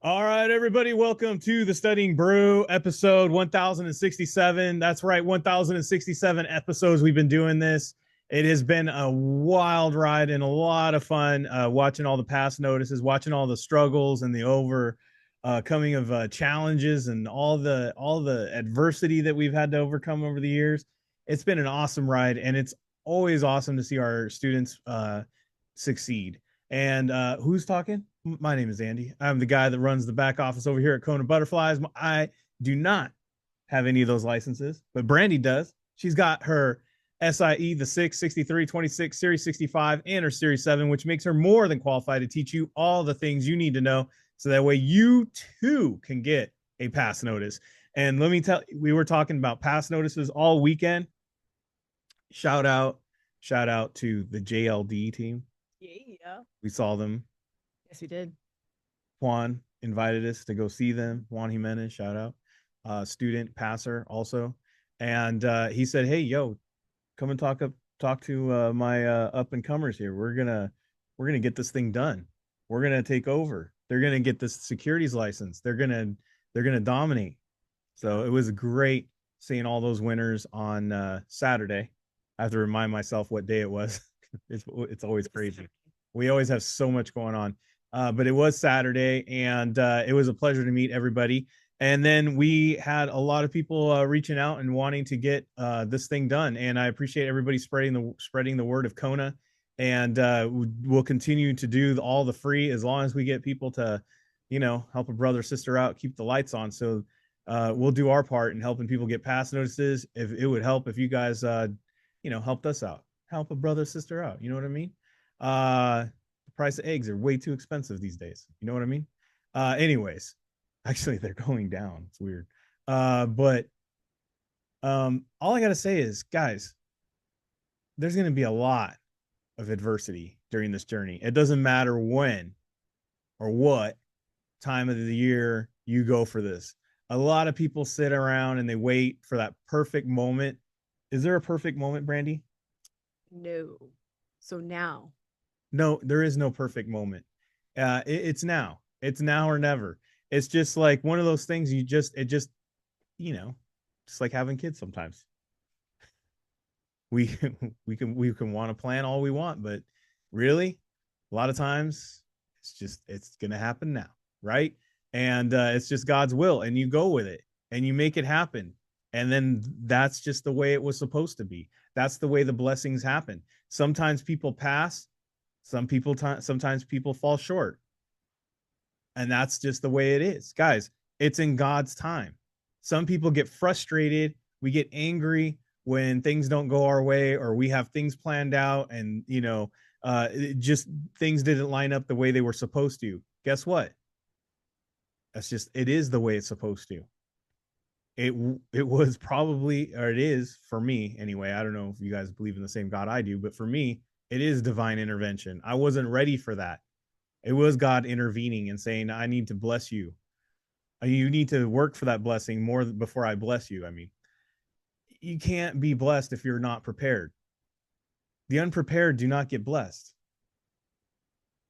All right, everybody, welcome to the Studying Brew episode 1067. That's right, 1067 episodes we've been doing this. It has been a wild ride and a lot of fun watching all the past notices, watching all the struggles and the overcoming of challenges and all the adversity that we've had to overcome over the years. It's been an awesome ride, and it's always awesome to see our students succeed. And who's talking? My name is Andy. I'm the guy that runs the back office over here at KonaButterflyz. I do not have any of those licenses, but Brandy does. She's got her SIE, the 6, 63, 26, Series 65, and her Series 7, which makes her more than qualified to teach you all the things you need to know so that way you too can get a pass notice. And let me tell you, we were talking about pass notices all weekend. Shout out, shout out to the JLD team. Yeah. We saw them. Yes, we did. Juan invited us to go see them. Juan Jimenez, shout out, student passer also, and he said, "Hey, yo, come and talk to my up and comers here. We're gonna get this thing done. We're gonna take over. They're gonna get this securities license. They're gonna dominate." So it was great seeing all those winners on Saturday. I have to remind myself what day it was. It's always crazy. We always have so much going on. But it was Saturday, and it was a pleasure to meet everybody. And then we had a lot of people reaching out and wanting to get this thing done. And I appreciate everybody spreading the word of Kona. And we'll continue to do all the free as long as we get people to, help a brother sister out, keep the lights on. So we'll do our part in helping people get pass notices. If it would help if you guys, helped us out, help a brother sister out. You know what I mean? The price of eggs are way too expensive these days. You know what I mean? Anyways, actually, they're going down. It's weird. But all I gotta say is, guys, there's gonna be a lot of adversity during this journey. It doesn't matter when or what time of the year you go for this. A lot of people sit around and they wait for that perfect moment. Is there a perfect moment, Brandy? No. So now. No, there is no perfect moment. It's now. It's now or never. It's just like one of those things you know, just like having kids sometimes. We we can want to plan all we want, but really, a lot of times it's gonna happen now, right? And it's just God's will, and you go with it and you make it happen. And then that's just the way it was supposed to be. That's the way the blessings happen. Sometimes people pass, sometimes people fall short, and that's just the way it is, guys. It's in God's time. Some people get frustrated, we get angry when things don't go our way, or we have things planned out and just things didn't line up the way they were supposed to. Guess what? That's just, it is the way it's supposed to. It was probably, or it is for me anyway. I don't know if you guys believe in the same God I do, but for me, it is divine intervention. I wasn't ready for that. It was God intervening and saying, I need to bless you. You need to work for that blessing more before I bless you. I mean, you can't be blessed if you're not prepared. The unprepared do not get blessed.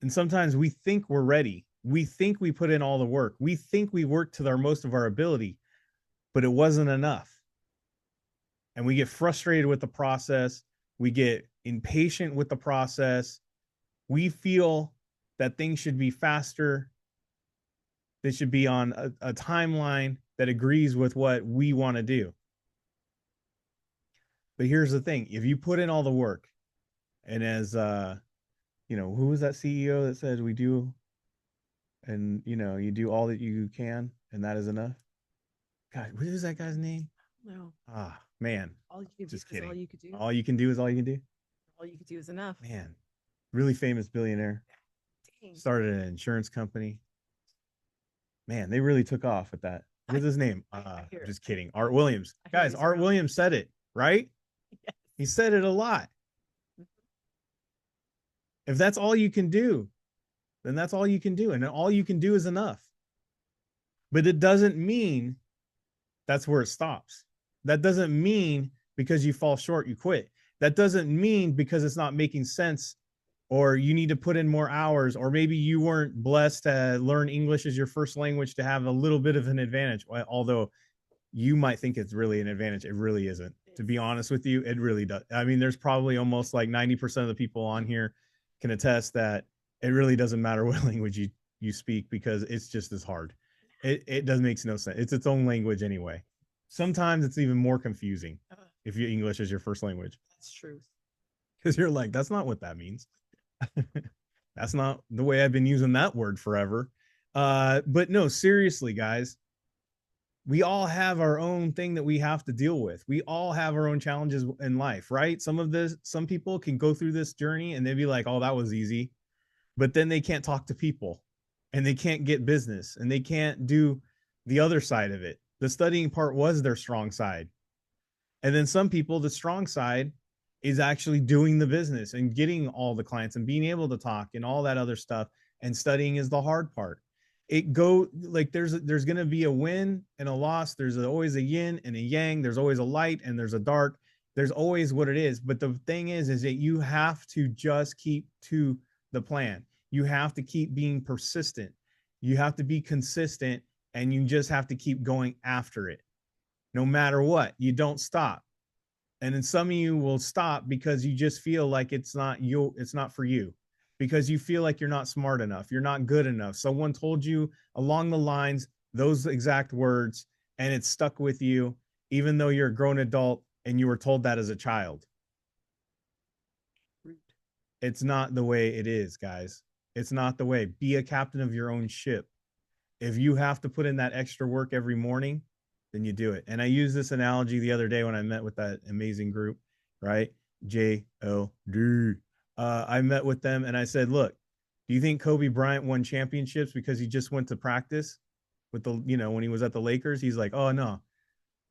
And sometimes we think we're ready. We think we put in all the work. We think we work to our most of our ability, but it wasn't enough. And we get frustrated with the process. We get impatient with the process. We feel that things should be faster. They should be on a timeline that agrees with what we want to do. But here's the thing: if you put in all the work, and as who was that CEO that said we do, and you do all that you can, and that is enough. God, what is that guy's name? No. Ah, man, All you can do just is all kidding. you could do. All you can do is all you can do. All you could do is enough. Man, really famous billionaire. Dang. Started an insurance company. Man, they really took off with that. What's his name? Just kidding. Art Williams. Guys, Art Williams said it, right? Yes. He said it a lot. If that's all you can do, then that's all you can do. And all you can do is enough. But it doesn't mean that's where it stops. That doesn't mean because you fall short, you quit. That doesn't mean because it's not making sense or you need to put in more hours, or maybe you weren't blessed to learn English as your first language to have a little bit of an advantage. Although you might think it's really an advantage, it really isn't. To be honest with you, it really does. I mean, there's probably almost like 90% of the people on here can attest that it really doesn't matter what language you speak, because it's just as hard. It does makes no sense. It's its own language anyway. Sometimes it's even more confusing if your English is your first language. That's truth. Because you're like, that's not what that means. That's not the way I've been using that word forever. But no, seriously, guys, we all have our own thing that we have to deal with. We all have our own challenges in life, right? Some people can go through this journey and they'd be like, oh, that was easy. But then they can't talk to people and they can't get business and they can't do the other side of it. The studying part was their strong side. And then some people, the strong side is actually doing the business and getting all the clients and being able to talk and all that other stuff. And studying is the hard part. It go like there's going to be a win and a loss. There's always a yin and a yang. There's always a light and there's a dark. There's always what it is. But the thing is that you have to just keep to the plan. You have to keep being persistent. You have to be consistent, and you just have to keep going after it. No matter what, you don't stop. And then some of you will stop because you just feel like it's not for you, because you feel like you're not smart enough, you're not good enough. Someone told you along the lines those exact words, and it stuck with you, even though you're a grown adult and you were told that as a child. It's not the way it is, guys. It's not the way. Be a captain of your own ship. If you have to put in that extra work every morning, then you do it. And I used this analogy the other day when I met with that amazing group, right? JLD. I met with them and I said, look, do you think Kobe Bryant won championships because he just went to practice with when he was at the Lakers? He's like, oh, no.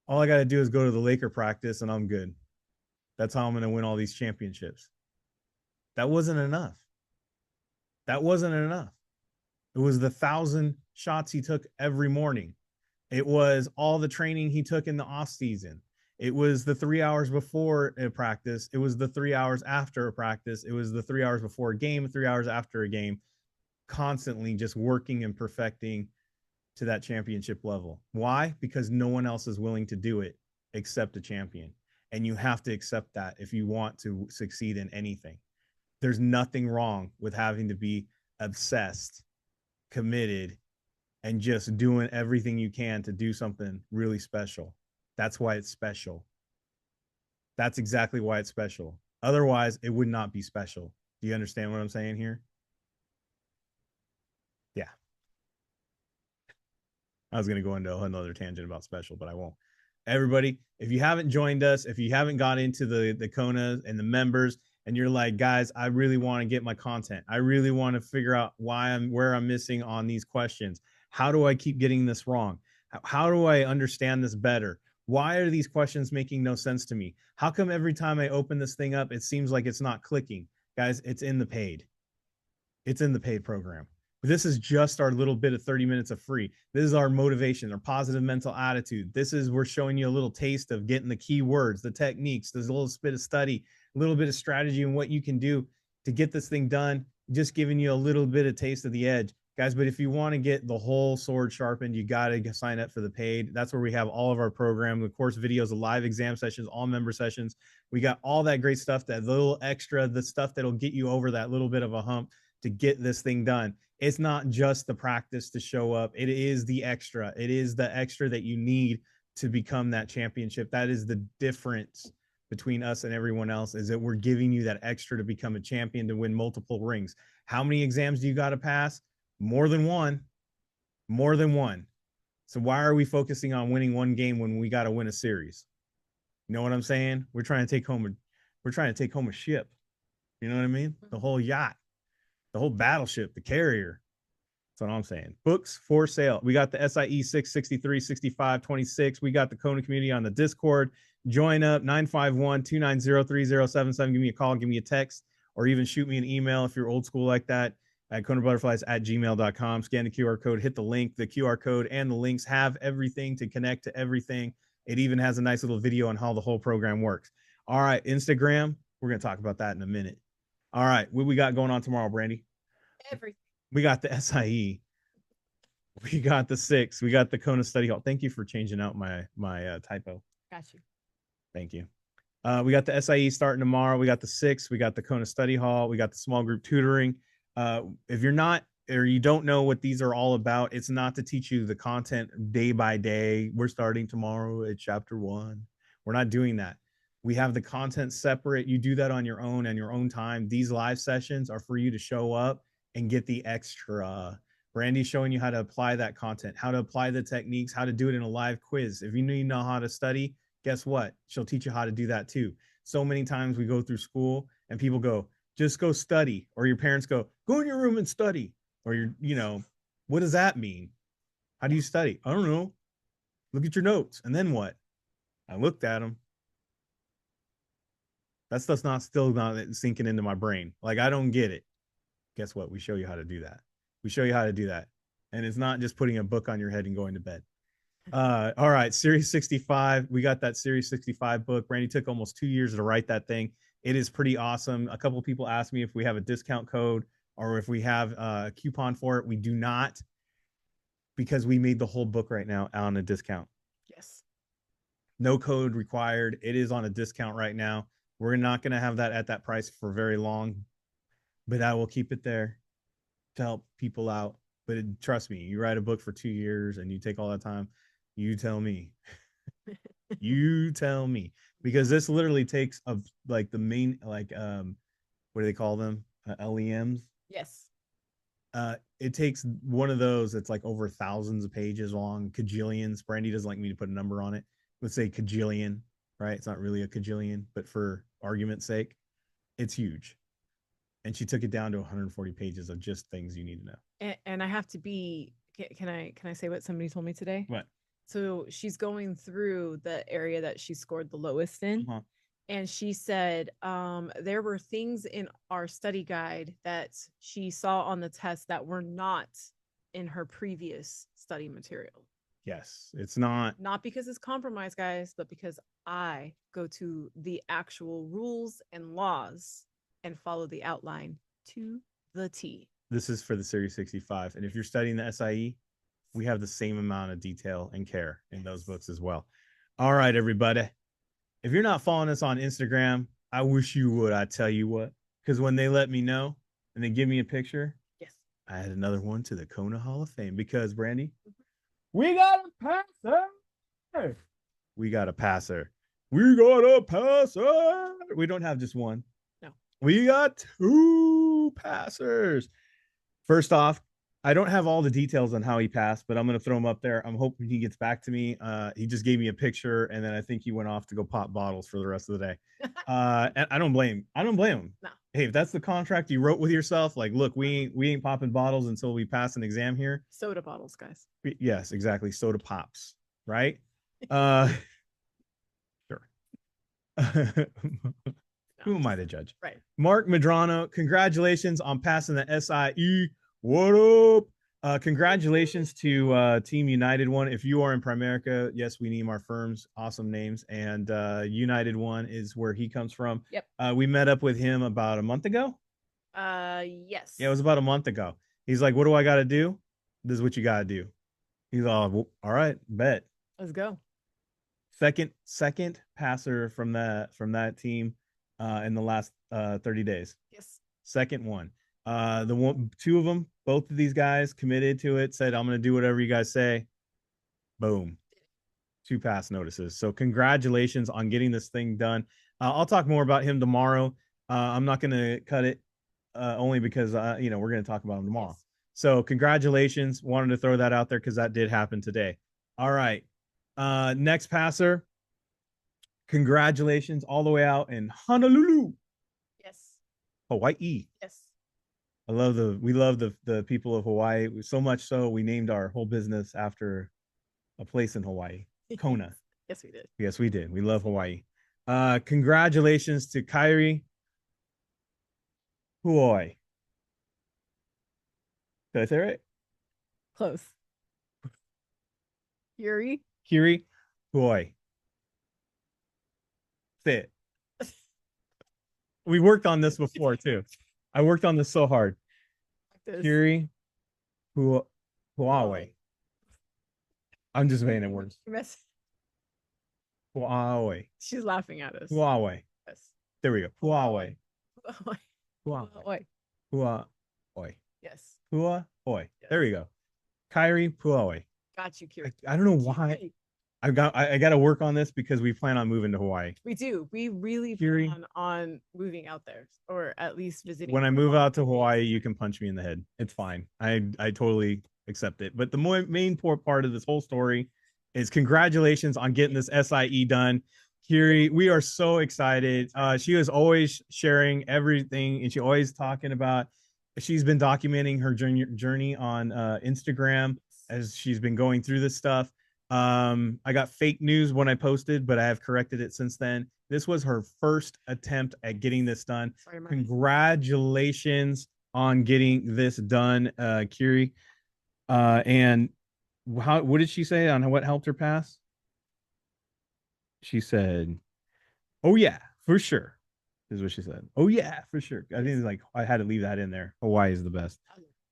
All I got to do is go to the Laker practice and I'm good. That's how I'm going to win all these championships. That wasn't enough. That wasn't enough. It was the 1,000 shots he took every morning. It was all the training he took in the off season. It was the 3 hours before a practice. It was the 3 hours after a practice. It was the 3 hours before a game, 3 hours after a game, constantly just working and perfecting to that championship level. Why? Because no one else is willing to do it except a champion. And you have to accept that if you want to succeed in anything. There's nothing wrong with having to be obsessed, committed, and just doing everything you can to do something really special. That's why it's special. That's exactly why it's special. Otherwise, it would not be special. Do you understand what I'm saying here? Yeah. I was going to go into another tangent about special, but I won't. Everybody, if you haven't joined us, if you haven't got into the Kona and the members, and you're like, guys, I really want to get my content. I really want to figure out where I'm missing on these questions. How do I keep getting this wrong? How do I understand this better? Why are these questions making no sense to me? How come every time I open this thing up, it seems like it's not clicking? Guys, it's in the paid. It's in the paid program. This is just our little bit of 30 minutes of free. This is our motivation, our positive mental attitude. We're showing you a little taste of getting the keywords, the techniques. There's a little bit of study, a little bit of strategy and what you can do to get this thing done. Just giving you a little bit of taste of the edge, guys. But if you want to get the whole sword sharpened, you got to sign up for the paid. That's where we have all of our program, the course videos, the live exam sessions, all member sessions. We got all that great stuff, that little extra, the stuff that'll get you over that little bit of a hump to get this thing done. It's not just the practice to show up. It is the extra. It is the extra that you need to become that championship. That is the difference between us and everyone else, is that we're giving you that extra to become a champion, to win multiple rings. How many exams do you got to pass? More than one. More than one. So why are we focusing on winning one game when we got to win a series? You know what I'm saying? We're trying to take home a ship. You know what I mean? The whole yacht, the whole battleship, the carrier. That's what I'm saying. Books for sale. We got the SIE 663, 65, 26. We got the Kona community on the Discord. Join up, 951-290-3077. Give me a call, give me a text, or even shoot me an email if you're old school like that, at KonaButterflyz@gmail.com. Scan the QR code, hit the link. The QR code and the links have everything to connect to everything. It even has a nice little video on how the whole program works. All right, Instagram. We're going to talk about that in a minute. All right, what we got going on tomorrow, Brandy? Everything. We got the SIE. We got the 6. We got the Kona study hall. Thank you for changing out my typo. Got you. Thank you. We got the SIE starting tomorrow. We got the 6. We got the Kona study hall. We got the small group tutoring. If you're not or you don't know what these are all about, it's not to teach you the content day by day. We're starting tomorrow at chapter 1. We're not doing that. We have the content separate. You do that on your own and your own time. These live sessions are for you to show up and get the extra. Brandy's showing you how to apply that content, how to apply the techniques, how to do it in a live quiz. If you need to know how to study, guess what? She'll teach you how to do that too. So many times we go through school and people go, just go study. Or your parents go in your room and study. Or what does that mean? How do you study? I don't know. Look at your notes. And then what? I looked at them. That stuff's still not sinking into my brain. Like, I don't get it. Guess what? We show you how to do that. We show you how to do that. And it's not just putting a book on your head and going to bed. All right, Series 65. We got that Series 65 book. Brandy took almost 2 years to write that thing. It is pretty awesome. A couple of people asked me if we have a discount code or if we have a coupon for it. We do not, because we made the whole book right now on a discount. Yes. No code required. It is on a discount right now. We're not going to have that at that price for very long, but I will keep it there to help people out. But trust me, you write a book for 2 years and you take all that time. You tell me. You tell me, because this literally takes like the main what do they call them? LEMs. Yes. It takes one of those that's like over thousands of pages long, cajillions. Brandy doesn't like me to put a number on it. Let's say cajillion, right? It's not really a cajillion, but for argument's sake, it's huge. And she took it down to 140 pages of just things you need to know. And I have to be. Can I say what somebody told me today? What? So she's going through the area that she scored the lowest in. Uh-huh. And she said there were things in our study guide that she saw on the test that were not in her previous study material. Yes, it's not because it's compromised, guys, but because I go to the actual rules and laws and follow the outline to the T. This is for the Series 65. And if you're studying the SIE, we have the same amount of detail and care in those books as well. All right, everybody. If you're not following us on Instagram, I wish you would. I tell you what, because when they let me know and they give me a picture, yes, I had another one to the Kona Hall of Fame. Because Brandy, we got a passer. We got a passer. We got a passer. We don't have just one. No, we got 2 passers. First off, I don't have all the details on how he passed, but I'm going to throw him up there. I'm hoping he gets back to me. He just gave me a picture, and then I think he went off to go pop bottles for the rest of the day. And I don't blame him. No. Hey, if that's the contract you wrote with yourself, like, look, we ain't popping bottles until we pass an exam here. Soda bottles, guys. Yes, exactly. Soda pops, right? Sure. Who am I to judge? Right. Mark Medrano, congratulations on passing the SIE. What up? Congratulations to Team United One. If you are in Primerica, yes, we name our firms awesome names, and United One is where he comes from. Yep. We met up with him about a month ago. Yes. Yeah, it was about a month ago. He's like, "What do I got to do? This is what you got to do." He's all right, bet. Let's go. Second passer from that team in the last 30 days. Yes. Second one. Two of them, both of these guys committed to it, said, I'm going to do whatever you guys say. Boom. 2 pass notices. So congratulations on getting this thing done. I'll talk more about him tomorrow. I'm not going to cut it only because, we're going to talk about him tomorrow. Yes. So congratulations. Wanted to throw that out there because that did happen today. All right. Next passer. Congratulations all the way out in Honolulu. Yes. Hawaii. Yes. We love the people of Hawaii so much so we named our whole business after a place in Hawaii, Kona. Yes, we did. Yes, we did. We love Hawaii. Congratulations to Kyrie. Hawaii. Did I say it right? Close. Yuri. Kiri. Hawaii. Say it. We worked on this before too. I worked on this so hard. This. Kiri, Huawei. I'm just making it worse. Huawei. She's laughing at us. Huawei. Yes. There we go. Huawei. Huawei. Huawei. Huawei. Yes. Huawei. Yes. There we go. Kyrie, Huawei. Got you, Kiri. I don't know why. I got to work on this because we plan on moving to Hawaii. We do. We really plan on moving out there, or at least visiting. When I move out to Hawaii, you can punch me in the head. It's fine. I totally accept it. But the main part of this whole story is congratulations on getting this SIE done. Kiri, we are so excited. She is always sharing everything, and she always talking about. She's been documenting her journey on Instagram as she's been going through this stuff. I got fake news when I posted, but I have corrected it since then. This was her first attempt at getting this done. Sorry, congratulations on getting this done, Kiri. And what did she say on what helped her pass? She said, "Oh yeah, for sure." Is what she said. "Oh yeah, for sure." I think like I had to leave that in there. Hawaii is the best.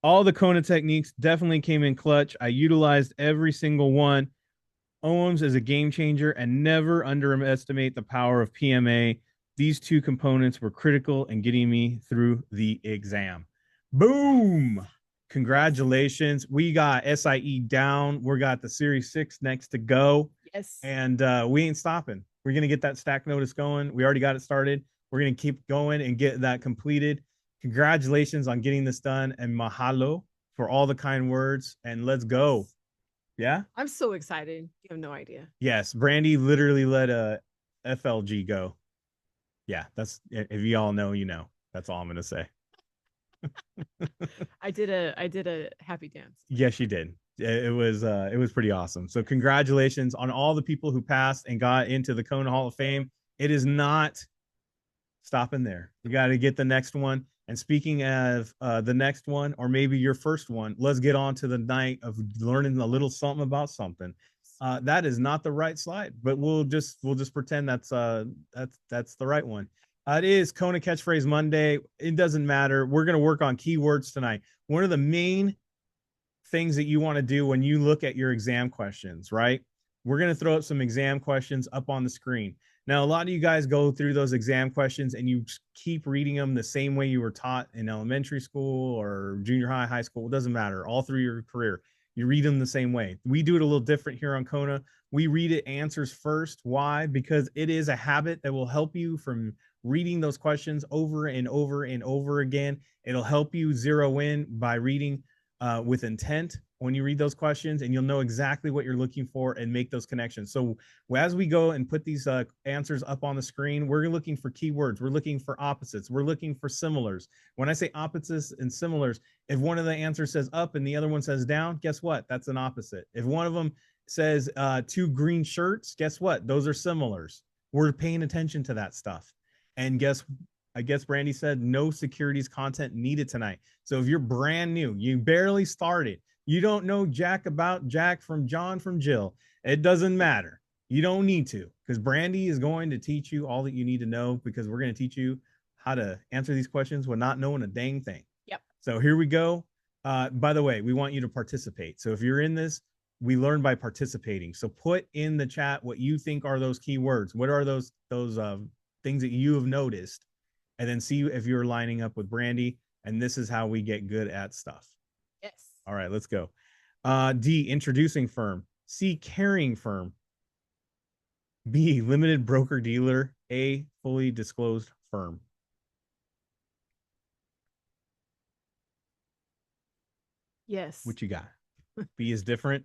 All the Kona techniques definitely came in clutch. I utilized every single one. OMS is a game changer, and never underestimate the power of PMA. These two components were critical in getting me through the exam. Boom! Congratulations. We got SIE down. We got the Series 6 next to go. Yes. And we ain't stopping. We're going to get that stack notice going. We already got it started. We're going to keep going and get that completed. Congratulations on getting this done, and mahalo for all the kind words. And let's go. Yeah. I'm so excited. You have no idea. Yes. Brandy literally let a FLG go. Yeah. That's, if you all know, you know. That's all I'm going to say. I did a happy dance. Yes, you did. It was pretty awesome. So congratulations on all the people who passed and got into the Kona Hall of Fame. It is not stopping there. You got to get the next one. And speaking of the next one, or maybe your first one, let's get on to the night of learning a little something about something. That is not the right slide, but we'll just pretend that's the right one. It is Kona Catchphrase Monday. It doesn't matter. We're going to work on keywords tonight. One of the main things that you want to do when you look at your exam questions, right? We're going to throw up some exam questions up on the screen. Now, a lot of you guys go through those exam questions and you keep reading them the same way you were taught in elementary school or junior high, high school. It doesn't matter. All through your career, you read them the same way. We do it a little different here on Kona. We read it answers first. Why? Because it is a habit that will help you from reading those questions over and over and over again. It'll help you zero in by reading with intent when you read those questions, and you'll know exactly what you're looking for and make those connections. So as we go and put these answers up on the screen, we're looking for keywords. We're looking for opposites. We're looking for similars. When I say opposites and similars, if one of the answers says up and the other one says down, guess what? That's an opposite. If one of them says two green shirts, guess what? Those are similars. We're paying attention to that stuff. And I guess Brandy said no securities content needed tonight. So if you're brand new, you barely started, you don't know Jack about Jack from John from Jill, it doesn't matter. You don't need to, because Brandy is going to teach you all that you need to know, because we're going to teach you how to answer these questions with not knowing a dang thing. Yep. So here we go. By the way, we want you to participate. So if you're in this, we learn by participating. So put in the chat what you think are those keywords. What are those things that you have noticed? And then see if you're lining up with Brandy. And this is how we get good at stuff. Yes. All right, let's go. D, introducing firm. C, carrying firm. B, limited broker dealer. A, fully disclosed firm. Yes. What you got? B is different.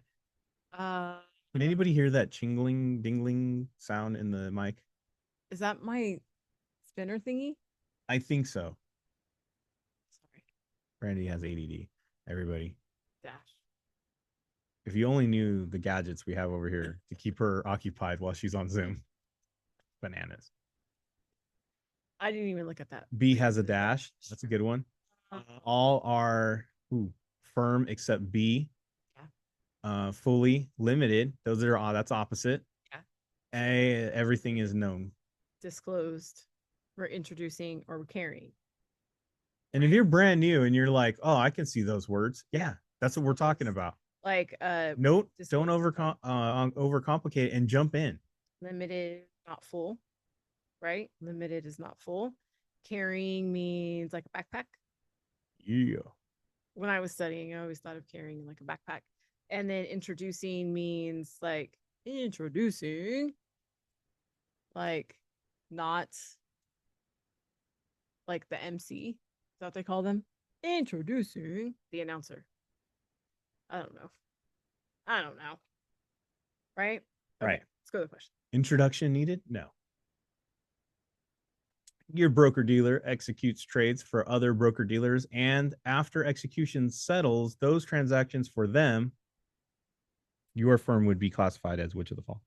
Can anybody hear that chingling, dingling sound in the mic? Is that my spinner thingy? I think so. Sorry. Brandy has ADD. Everybody. Dash. If you only knew the gadgets we have over here to keep her occupied while she's on Zoom. Bananas. I didn't even look at that. B has a dash. That's a good one. All are firm except B. Yeah. Fully limited. Those are that's opposite. Yeah. A, everything is known. Disclosed. we're introducing or we're carrying. And if you're brand new and you're like, oh, I can see those words. Yeah, that's what we're talking about. Like Note, just don't overcomplicate and jump in. limited, not full, right? Limited is not full. Carrying means like a backpack. Yeah. When I was studying, I always thought of carrying like a backpack. And then introducing means like introducing, like not like the MC. Is that what they call them? Introducing the announcer. I don't know. I don't know. Right? Okay, Right. let's go to the question. Introduction needed? No. Your broker dealer executes trades for other broker dealers, and after execution settles those transactions for them, your firm would be classified as which of the fall?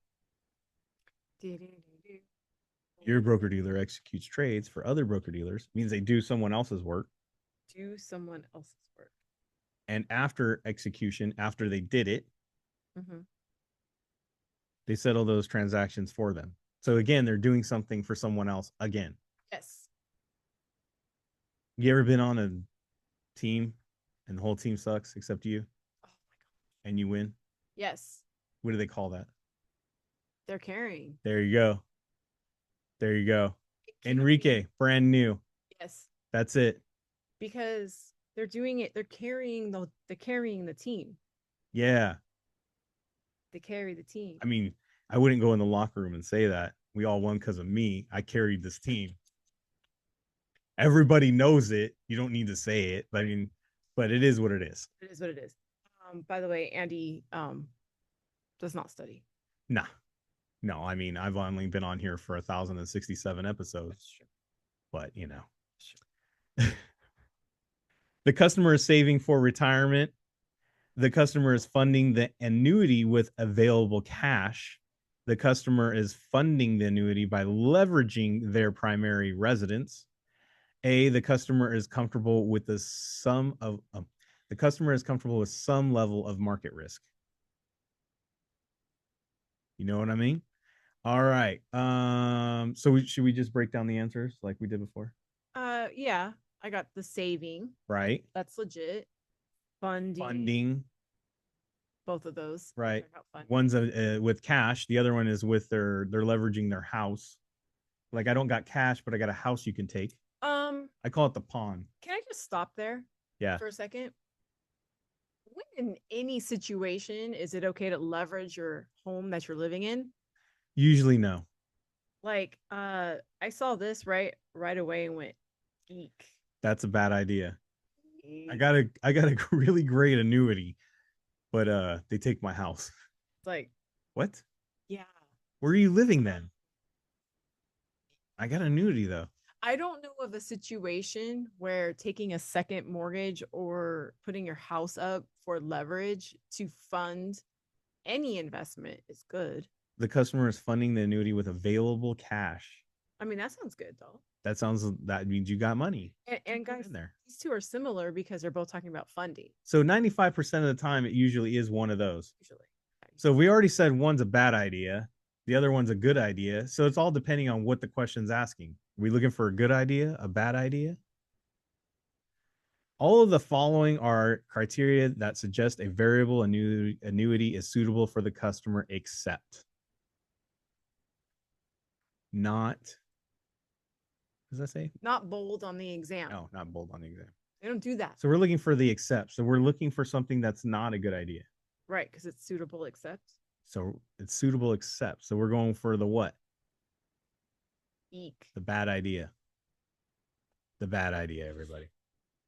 Your broker dealer executes trades for other broker dealers, means they do someone else's work. Do someone else's work. And after execution, after they did it, they settle those transactions for them. So again, they're doing something for someone else again. Yes. You ever been on a team and the whole team sucks except you? Oh my God. And you win? Yes. What do they call that? They're carrying. There you go. There you go. Enrique, brand new. Yes. That's it. Because they're doing it. They're carrying the team. Yeah. They carry the team. I mean, I wouldn't go in the locker room and say that. We all won because of me. I carried this team. Everybody knows it. You don't need to say it. But I mean, but it is what it is. It is what it is. By the way, Andy does not study. Nah. No, I mean, I've only been on here for 1,067 episodes. That's true. But you know. The customer is saving for retirement. The customer is funding the annuity with available cash. The customer is funding the annuity by leveraging their primary residence. A, the customer is comfortable with the customer is comfortable with some level of market risk. You know what I mean? All right. So should we just break down the answers like we did before? Yeah. I got the saving. Right. That's legit. Funding. Both of those. Right. One's with cash. The other one is with they're leveraging their house. Like I don't got cash, but I got a house you can take. I call it the pawn. Can I just stop there? Yeah. For a second. When in any situation is it okay to leverage your home that you're living in? Usually no. Like, I saw this right away and went, eek. That's a bad idea. Eek. I got a really great annuity, but they take my house. It's like, what? Yeah. Where are you living then? I got an annuity though. I don't know of a situation where taking a second mortgage or putting your house up for leverage to fund any investment is good. The customer is funding the annuity with available cash. I mean, that sounds good though. That means you got money. And guys, these two are similar because they're both talking about funding. So 95% of the time, it usually is one of those. Usually. So we already said one's a bad idea. The other one's a good idea. So it's all depending on what the question's asking. Are we looking for a good idea, a bad idea? All of the following are criteria that suggest a variable annuity is suitable for the customer, except not. Does that say? Not bold on the exam. No, not bold on the exam. They don't do that. So we're looking for the except. So we're looking for something that's not a good idea. Right, because it's suitable except. So it's suitable except. So we're going for the what? Eek. The bad idea. The bad idea, everybody.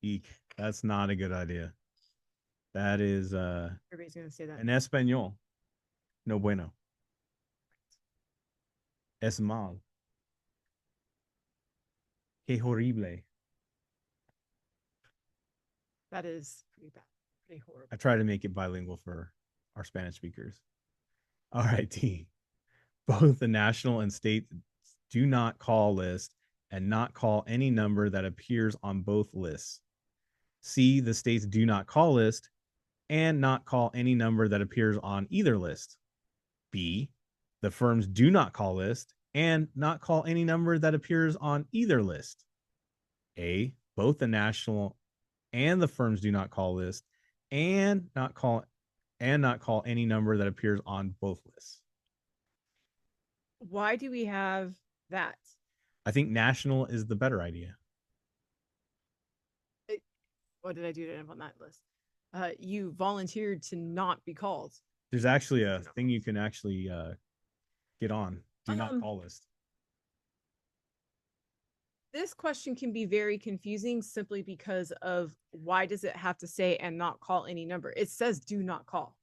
Eek. That's not a good idea. That is everybody's gonna say that. En español. No bueno. Es mal. Qué horrible. That is pretty bad. Pretty horrible. I try to make it bilingual for our Spanish speakers. All right, team. Both the national and state do not call list and not call any number that appears on both lists. C, the states do not call list and not call any number that appears on either list. B, the firms do not call list and not call any number that appears on either list. A, both the national and the firms do not call list, and not call any number that appears on both lists. Why do we have that? I think national is the better idea. What did I do to end up on that list? You volunteered to not be called. There's actually a thing you can actually get on. Do not call list. This question can be very confusing simply because of why does it have to say and not call any number? It says do not call.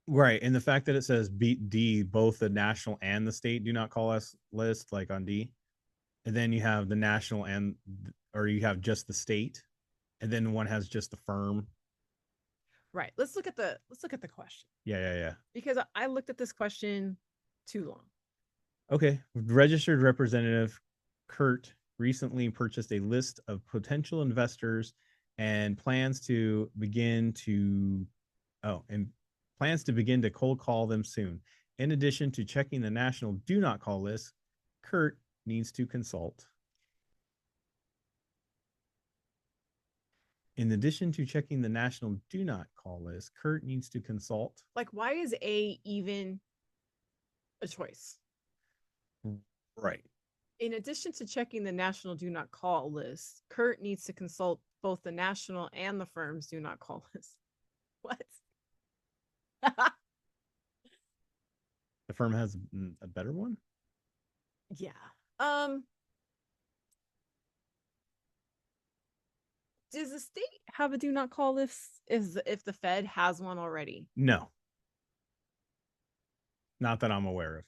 Right. And the fact that it says D, both the national and the state do not call us list, like on D. And then you have the national or you have just the state. And then one has just the firm. Right. Let's look at the question. Yeah. Because I looked at this question too long. Okay. Registered Representative Kurt recently purchased a list of potential investors and plans to begin to cold call them soon. In addition to checking the national do not call list, Kurt needs to consult. In addition to checking the national do not call list, Kurt needs to consult. Like, why is A even a choice? Right. In addition to checking the national do not call list, Kurt needs to consult both the national and the firm's do not call list. What? The firm has a better one? Yeah. Does the state have a do not call list if the Fed has one already? No. Not that I'm aware of.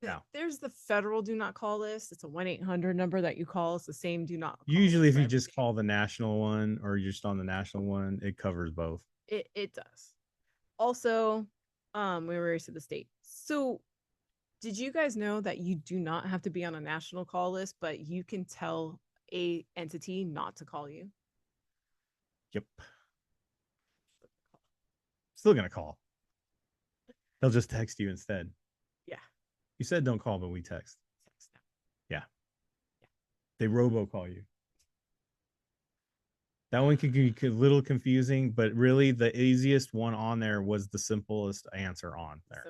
No. There's the federal do not call list. It's a 1-800 number that you call. It's the same do not call. Usually if you just call the national one or you're just on the national one, it covers both. It does. Also, we already said the state. So did you guys know that you do not have to be on a national call list, but you can tell a entity not to call you? Yep. Still gonna call. They'll just text you instead. Yeah. You said don't call, but we text. Text now. Yeah. They robocall you. That one could be a little confusing, but really the easiest one on there was the simplest answer on there.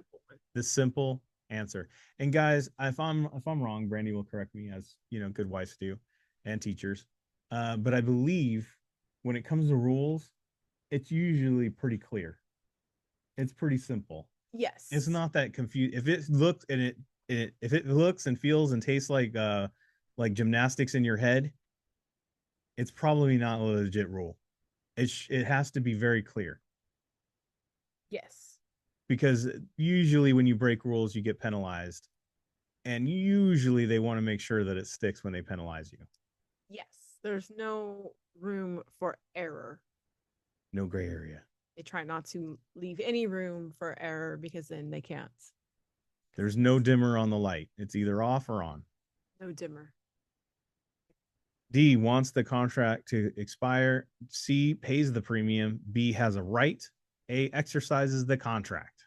The simple answer. And guys, if I'm wrong, Brandy will correct me, as you know, good wives do, and teachers. But I believe when it comes to rules, it's usually pretty clear. It's pretty simple. Yes. It's not that confused. If it looks and if it looks and feels and tastes like gymnastics in your head, it's probably not a legit rule. It has to be very clear. Yes. Because usually when you break rules, you get penalized. And usually they want to make sure that it sticks when they penalize you. Yes. There's no room for error. No gray area. They try not to leave any room for error because then they can't. There's no dimmer on the light. It's either off or on. No dimmer. D, wants the contract to expire. C, pays the premium. B, has a right. A, exercises the contract.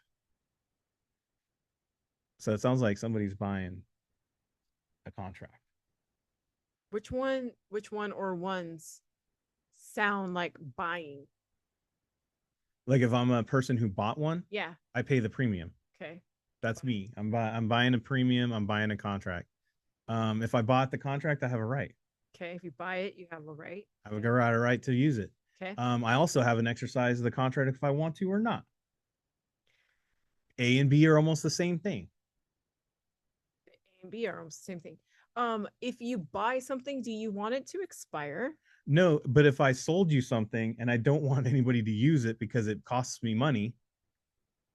So it sounds like somebody's buying a contract. Which one or ones sound like buying? Like if I'm a person who bought one, yeah, I pay the premium. Okay. That's me. I'm buying a premium. I'm buying a contract. If I bought the contract, I have a right. Okay. If you buy it, you have a right. I have a right to use it. Okay. I also have an exercise of the contract if I want to or not. A and B are almost the same thing. A and B are almost the same thing. If you buy something, do you want it to expire? No, but if I sold you something and I don't want anybody to use it because it costs me money,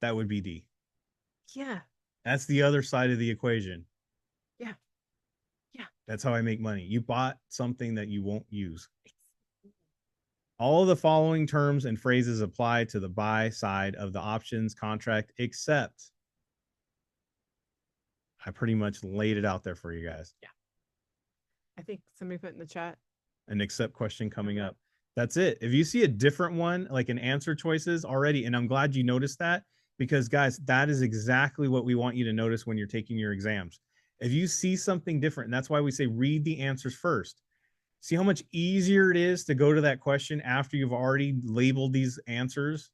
that would be D. Yeah. That's the other side of the equation. Yeah. Yeah. That's how I make money. You bought something that you won't use. All of the following terms and phrases apply to the buy side of the options contract, except I pretty much laid it out there for you guys. Yeah. I think somebody put in the chat. An except question coming up. That's it. If you see a different one, like an answer choices already, and I'm glad you noticed that, because guys, that is exactly what we want you to notice when you're taking your exams. If you see something different, and that's why we say read the answers first. See how much easier it is to go to that question after you've already labeled these answers.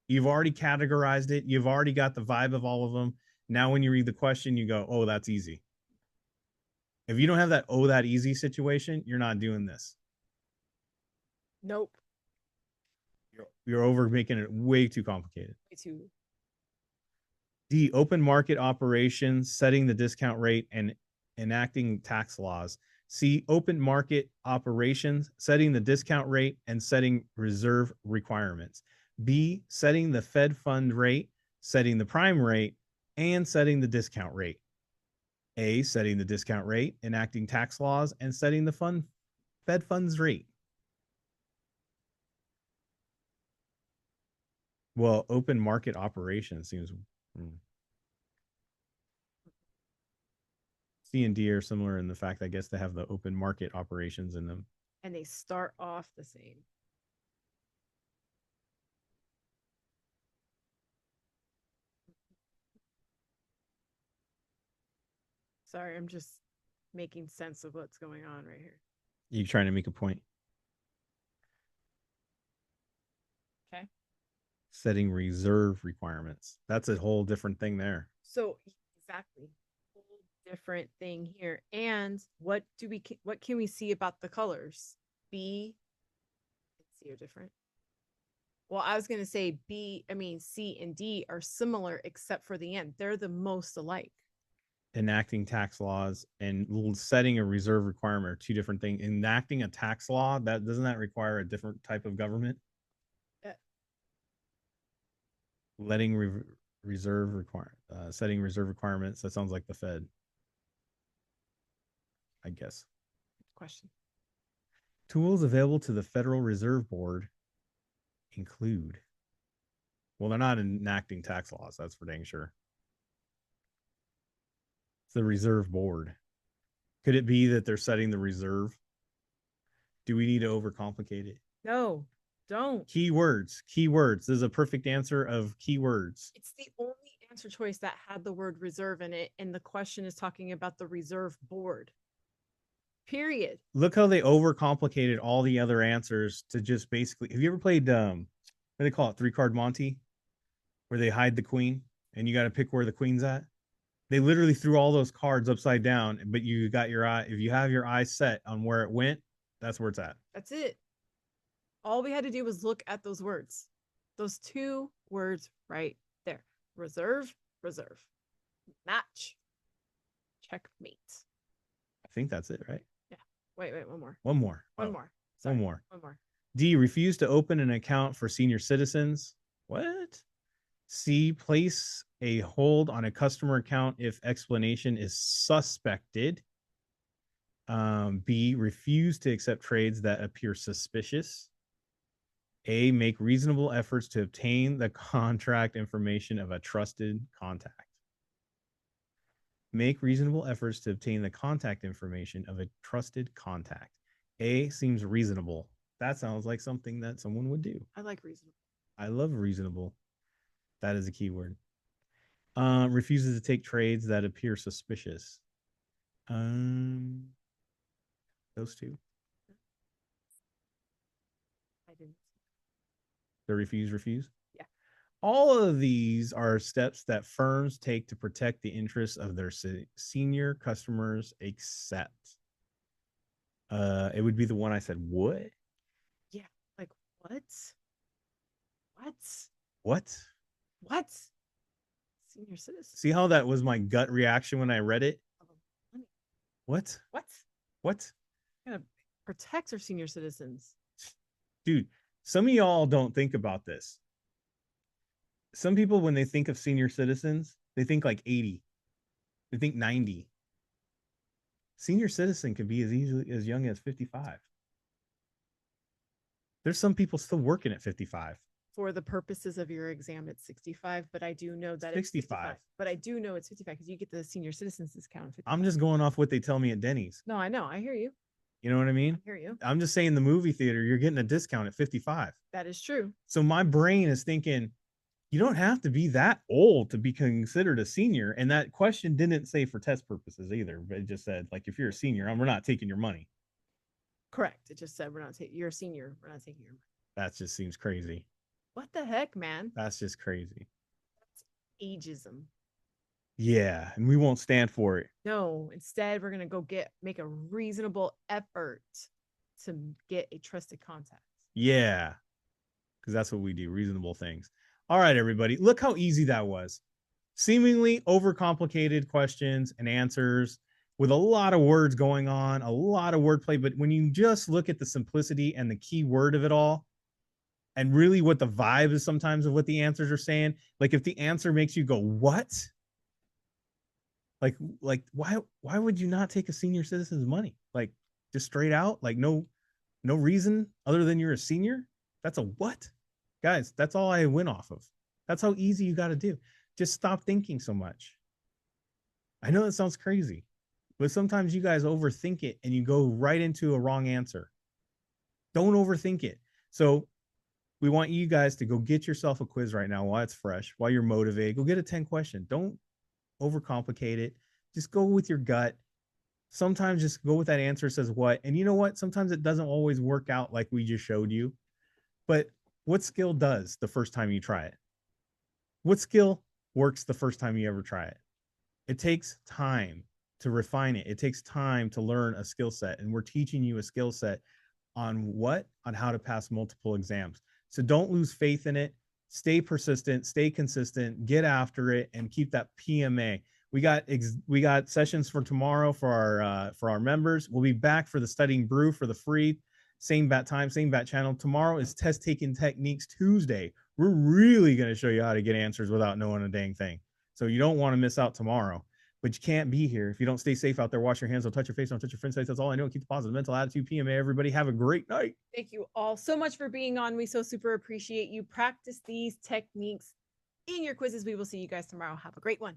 You've already categorized it. You've already got the vibe of all of them. Now, when you read the question, you go, oh, that's easy. If you don't have that, oh, that easy situation, you're not doing this. Nope. You're over making it way too complicated. Way too. D, open market operations, setting the discount rate and enacting tax laws. C, open market operations, setting the discount rate and setting reserve requirements. B, setting the Fed fund rate, setting the prime rate, and setting the discount rate. A, setting the discount rate, enacting tax laws, and setting the Fed funds rate. Well, open market operations seems. C and D are similar in the fact, I guess, they have the open market operations in them. And they start off the same. Sorry, I'm just making sense of what's going on right here. You trying to make a point? Okay. Setting reserve requirements. That's a whole different thing there. So exactly. Whole different thing here. And what can we see about the colors? B and C are different. Well, I was gonna say C and D are similar except for the end. They're the most alike. Enacting tax laws and setting a reserve requirement are two different things. Enacting a tax law, that doesn't that require a different type of government? Letting reserve require setting reserve requirements. That sounds like the Fed, I guess. Question. Tools available to the Federal Reserve Board include. Well, they're not enacting tax laws. That's for dang sure. It's the Reserve Board. Could it be that they're setting the reserve? Do we need to overcomplicate it? No, don't. Keywords. Keywords. There's a perfect answer of keywords. It's the only answer choice that had the word reserve in it, and the question is talking about the reserve board. Period. Look how they overcomplicated all the other answers to just basically. Have you ever played what do they call it? 3-card Monty, where they hide the queen and you got to pick where the queen's at. They literally threw all those cards upside down, but you got your eye. If you have your eye set on where it went, that's where it's at. That's it. All we had to do was look at those words. Those 2 words right there. Reserve, reserve. Match. Checkmate. I think that's it, right? Yeah. Wait, one more. One more. One more. Sorry. One more. One more. D, refuse to open an account for senior citizens. What? C, place a hold on a customer account if explanation is suspected. B, refuse to accept trades that appear suspicious. A, make reasonable efforts to obtain the contract information of a trusted contact. Make reasonable efforts to obtain the contact information of a trusted contact. A seems reasonable. That sounds like something that someone would do. I like reasonable. I love reasonable. That is a key word. Refuses to take trades that appear suspicious. Those 2. I didn't. The refuse. Yeah. All of these are steps that firms take to protect the interests of their senior customers, except it would be the one I said, what? Yeah. Like, what? What? Senior citizen. See how that was my gut reaction when I read it? What? Gotta protect our senior citizens. Dude, some of y'all don't think about this. Some people, when they think of senior citizens, they think like 80. They think 90. Senior citizen could be as easily as young as 55. There's some people still working at 55. For the purposes of your exam, it's 65, but I do know that 65. it's 55. But I do know it's 55 because you get the senior citizens discount. I'm just going off what they tell me at Denny's. No, I know. I hear you. You know what I mean? I hear you. I'm just saying the movie theater, you're getting a discount at 55. That is true. So my brain is thinking, You don't have to be that old to be considered a senior. And that question didn't say for test purposes either, but it just said, like, if you're a senior, we're not taking your money. Correct. It just said we're not taking. You're a senior. We're not taking your money. That just seems crazy. What the heck, man? That's just crazy. That's ageism. Yeah, and we won't stand for it. No, instead we're gonna go make a reasonable effort to get a trusted contact. Yeah, because that's what we do, reasonable things. All right, everybody, look how easy that was. Seemingly overcomplicated questions and answers with a lot of words going on, a lot of wordplay. But when you just look at the simplicity and the key word of it all, and really what the vibe is sometimes of what the answers are saying, like if the answer makes you go, what? Like why would you not take a senior citizen's money? Like just straight out, like no reason other than you're a senior? That's a what? Guys, that's all I went off of. That's how easy you got to do. Just stop thinking so much. I know that sounds crazy, but sometimes you guys overthink it and you go right into a wrong answer. Don't overthink it. So we want you guys to go get yourself a quiz right now while it's fresh, while you're motivated. Go get a 10 question. Don't overcomplicate it. Just go with your gut. Sometimes just go with that answer says what. And you know what? Sometimes it doesn't always work out like we just showed you. But what skill does the first time you try it? What skill works the first time you ever try it? It takes time to refine it. It takes time to learn a skill set. And we're teaching you a skill set on what? On how to pass multiple exams. So don't lose faith in it. Stay persistent, stay consistent, get after it, and keep that PMA. We got sessions for tomorrow for our members. We'll be back for the Studying Brew for the free. Same bat time, same bat channel. Tomorrow is Test Taking Techniques Tuesday. We're really going to show you how to get answers without knowing a dang thing. So you don't want to miss out tomorrow. But you can't be here if you don't stay safe out there. Wash your hands, don't touch your face, don't touch your friend's face. That's all I know. Keep the positive mental attitude. PMA, everybody. Have a great night. Thank you all so much for being on. We so super appreciate you. Practice these techniques in your quizzes. We will see you guys tomorrow. Have a great one.